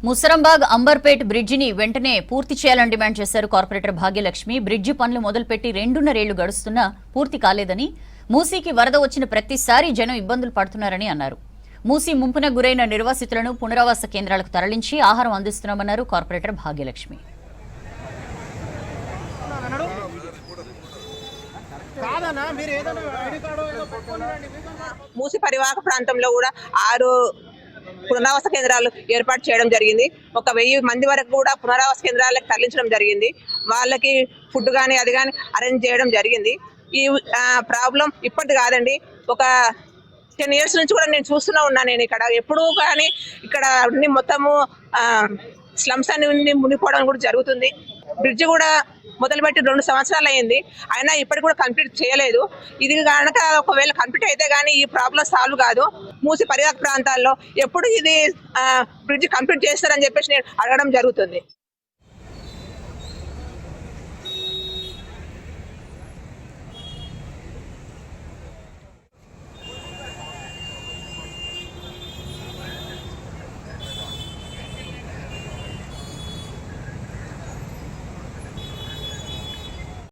ముసరంబాగ్ అంబర్పేట్ బ్రిడ్జిని వెంటనే పూర్తి చేయాలని డిమాండ్ చేశారు కార్పొరేటర్ భాగ్యలక్ష్మి. బ్రిడ్జి పనులు మొదలుపెట్టి 2.5 ఏళ్లు గడుస్తున్నా పూర్తి కాలేదని, మూసీకి వరద వచ్చిన ప్రతిసారి జనం ఇబ్బందులు పడుతున్నారని అన్నారు. మూసీ ముంపున గురైన నిర్వాసితులను పునరావాస కేంద్రాలకు తరలించి ఆహారం అందిస్తున్నామన్నారు కార్పొరేటర్ భాగ్యలక్ష్మి. మూసి పరివాహక ప్రాంతంలో కూడా 6 పునరావాస కేంద్రాలు ఏర్పాటు చేయడం జరిగింది. 1000 మంది వరకు కూడా పునరావాస కేంద్రాలకు తరలించడం జరిగింది. వాళ్ళకి ఫుడ్ కానీ అది కానీ అరేంజ్ చేయడం జరిగింది. ఈ ప్రాబ్లం ఇప్పటి కాదండి, ఒక 10 ఇయర్స్ నుంచి కూడా నేను చూస్తూనే ఉన్నాను. నేను ఇక్కడ ఎప్పుడూ కానీ ఇక్కడ అన్ని మొత్తము స్లమ్స్ అన్ని మునిగిపోవడం కూడా జరుగుతుంది. బ్రిడ్జ్ కూడా మొదలుపెట్టి 2 సంవత్సరాలు అయింది, అయినా ఇప్పటికి కూడా కంప్లీట్ చేయలేదు. ఇది కనుక ఒకవేళ కంప్లీట్ అయితే కానీ ఈ ప్రాబ్లం సాల్వ్ కాదు. మూసి పరివాహక ప్రాంతాల్లో ఎప్పుడు ఇది బ్రిడ్జ్ కంప్లీట్ చేస్తారని చెప్పేసి నేను అడగడం జరుగుతుంది.